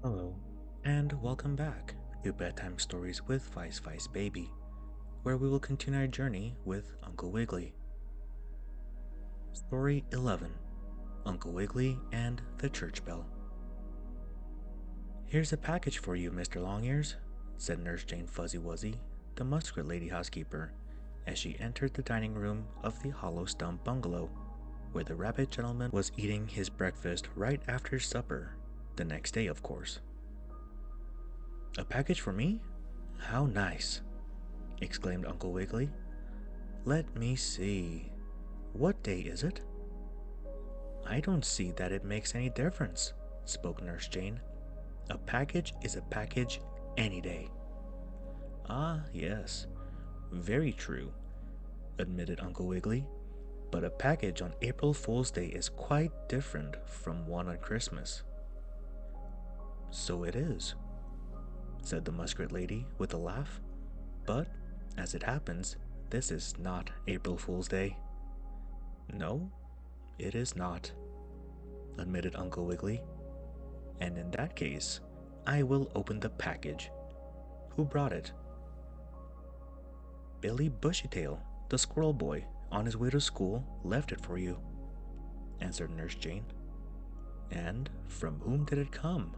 Hello, and welcome back to Bedtime Stories with Vice Vice Baby, where we will continue our journey with Uncle Wiggily. Story 11, Uncle Wiggily and the Church Bell. "Here's a package for you, Mr. Longears," said Nurse Jane Fuzzy Wuzzy, the muskrat lady housekeeper, as she entered the dining room of the hollow stump bungalow, where the rabbit gentleman was eating his breakfast right after supper, the next day, of course. "A package for me? How nice!" exclaimed Uncle Wiggily. "Let me see. What day is it?" "I don't see that it makes any difference," spoke Nurse Jane. "A package is a package any day." "Ah, yes, very true," admitted Uncle Wiggily. "But a package on April Fool's Day is quite different from one on Christmas." "So it is," said the muskrat lady with a laugh. "But, as it happens, this is not April Fool's Day." "No, it is not," admitted Uncle Wiggily. "And in that case, I will open the package. Who brought it?" "Billy Bushytail, the squirrel boy, on his way to school, left it for you," answered Nurse Jane. "And from whom did it come?"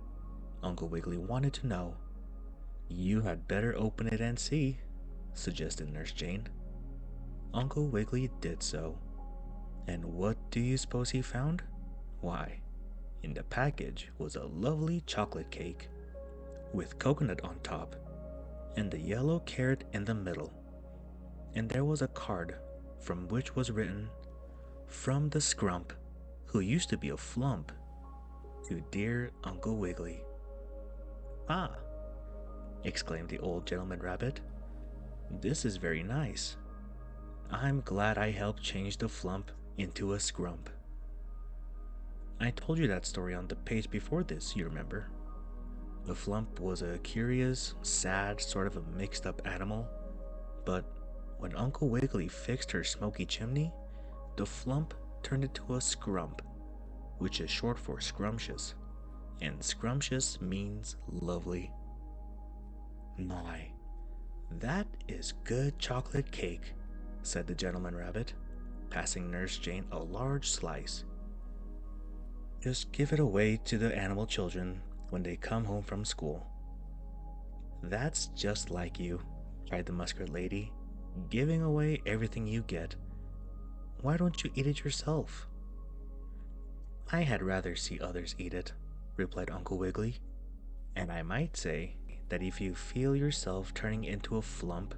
Uncle Wiggily wanted to know. "You had better open it and see," suggested Nurse Jane. Uncle Wiggily did so. And what do you suppose he found? Why, in the package was a lovely chocolate cake, with coconut on top, and a yellow carrot in the middle. And there was a card from which was written, "From the Scrump, who used to be a flump, to dear Uncle Wiggily." "Ah!" exclaimed the old gentleman rabbit. "This is very nice. I'm glad I helped change the flump into a scrump." "I told you that story on the page before this, you remember. The flump was a curious, sad, sort of a mixed up animal, but when Uncle Wiggily fixed her smoky chimney, the flump turned into a scrump, which is short for scrumptious, and scrumptious means lovely. My, that is good chocolate cake," said the gentleman rabbit, passing Nurse Jane a large slice. "Just give it away to the animal children when they come home from school." "That's just like you," cried the muskrat lady, "giving away everything you get. Why don't you eat it yourself?" "I had rather see others eat it," replied Uncle Wiggily. "And I might say that if you feel yourself turning into a flump,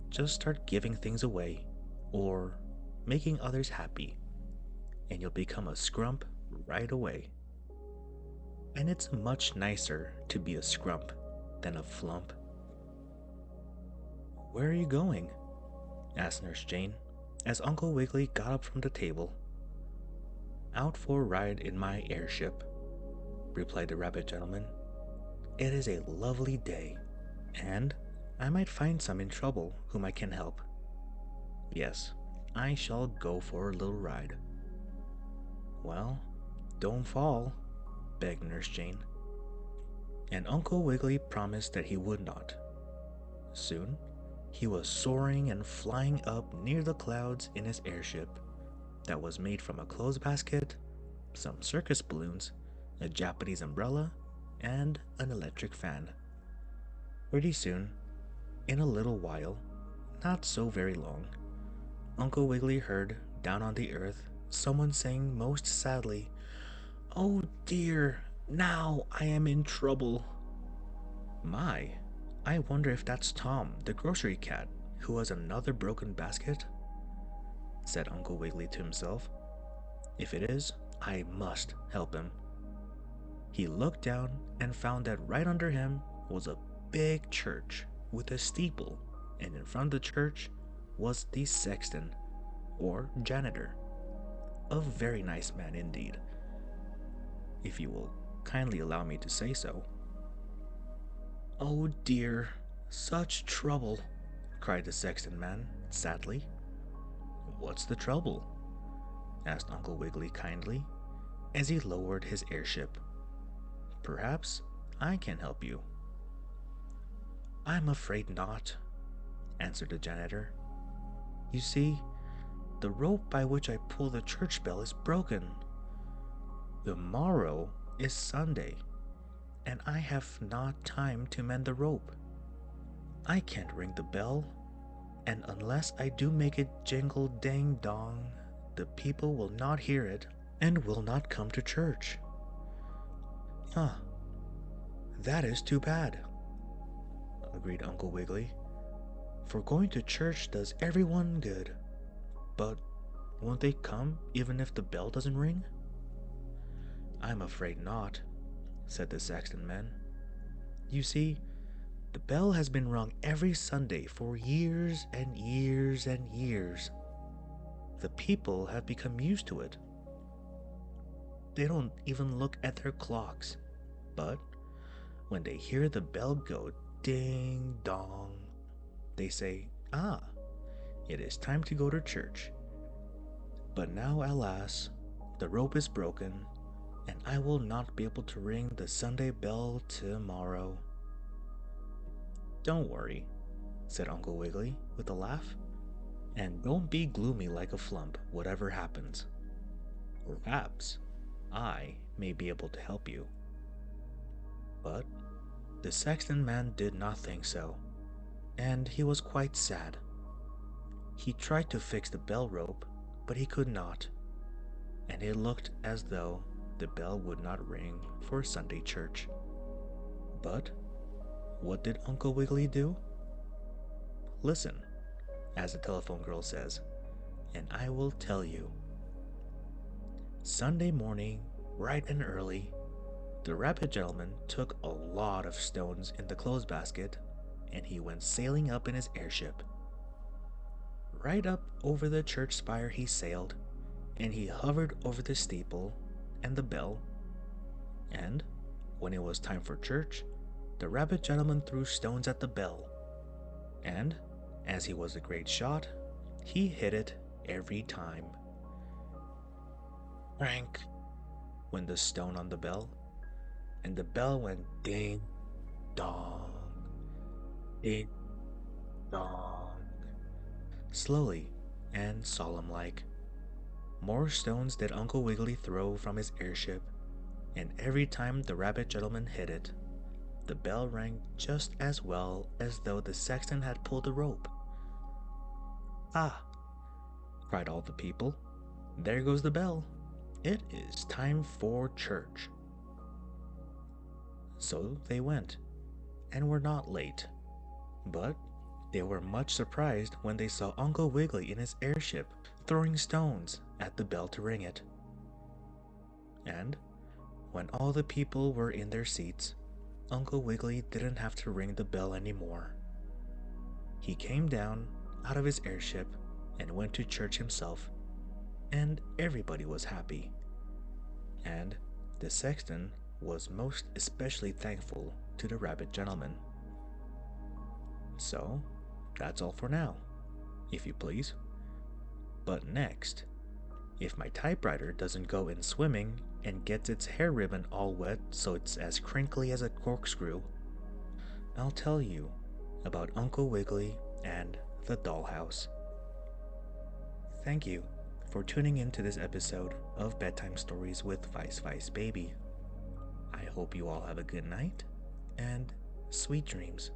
just start giving things away, or making others happy, and you'll become a scrump right away. And it's much nicer to be a scrump than a flump." "Where are you going?" asked Nurse Jane, as Uncle Wiggily got up from the table. "Out for a ride in my airship," replied the rabbit gentleman. "It is a lovely day, and I might find some in trouble whom I can help. Yes, I shall go for a little ride." "Well, don't fall," begged Nurse Jane. And Uncle Wiggily promised that he would not. Soon, he was soaring and flying up near the clouds in his airship that was made from a clothes basket, some circus balloons, a Japanese umbrella, and an electric fan. Pretty soon, in a little while, not so very long, Uncle Wiggily heard, down on the earth, someone saying most sadly, "Oh dear, now I am in trouble." "My, I wonder if that's Tom, the grocery cat, who has another broken basket?" said Uncle Wiggily to himself. "If it is, I must help him." He looked down and found that right under him was a big church with a steeple, and in front of the church was the sexton, or janitor. A very nice man indeed, if you will kindly allow me to say so. "Oh dear, such trouble!" cried the sexton man sadly. "What's the trouble?" asked Uncle Wiggily kindly, as he lowered his airship. "Perhaps I can help you." "I'm afraid not," answered the janitor. "You see, the rope by which I pull the church bell is broken. Tomorrow is Sunday, and I have not time to mend the rope. I can't ring the bell, and unless I do make it jingle ding dong, the people will not hear it and will not come to church." "Huh, that is too bad," agreed Uncle Wiggily. "For going to church does everyone good. But won't they come even if the bell doesn't ring?" "I'm afraid not," said the sexton man. "You see, the bell has been rung every Sunday for years and years and years. The people have become used to it. They don't even look at their clocks, but when they hear the bell go ding dong, they say, 'Ah, it is time to go to church.' But now, alas, the rope is broken, and I will not be able to ring the Sunday bell tomorrow." "Don't worry," said Uncle Wiggily with a laugh, "and don't be gloomy like a flump, whatever happens. Perhaps I may be able to help you." But the sexton man did not think so, and he was quite sad. He tried to fix the bell rope, but he could not, and it looked as though the bell would not ring for Sunday church. But what did Uncle Wiggily do? Listen, as the telephone girl says, and I will tell you. Sunday morning, bright and early, the rabbit gentleman took a lot of stones in the clothes basket, and he went sailing up in his airship. Right up over the church spire he sailed, and he hovered over the steeple and the bell. And when it was time for church, the rabbit gentleman threw stones at the bell. And as he was a great shot, he hit it every time. Crank went the stone on the bell, and the bell went ding dong, ding dong, slowly and solemn like. More stones did Uncle Wiggily throw from his airship, and every time the rabbit gentleman hit it, the bell rang just as well as though the sexton had pulled the rope. "Ah!" cried all the people. "There goes the bell. It is time for church." So they went, and were not late. But they were much surprised when they saw Uncle Wiggily in his airship throwing stones at the bell to ring it. And when all the people were in their seats, Uncle Wiggily didn't have to ring the bell anymore. He came down out of his airship and went to church himself, and everybody was happy. And the sexton was most especially thankful to the rabbit gentleman. So, that's all for now, if you please. But next, if my typewriter doesn't go in swimming and gets its hair ribbon all wet so it's as crinkly as a corkscrew, I'll tell you about Uncle Wiggily and the dollhouse. Thank you for tuning in to this episode of Bedtime Stories with Vice Vice Baby. I hope you all have a good night and sweet dreams.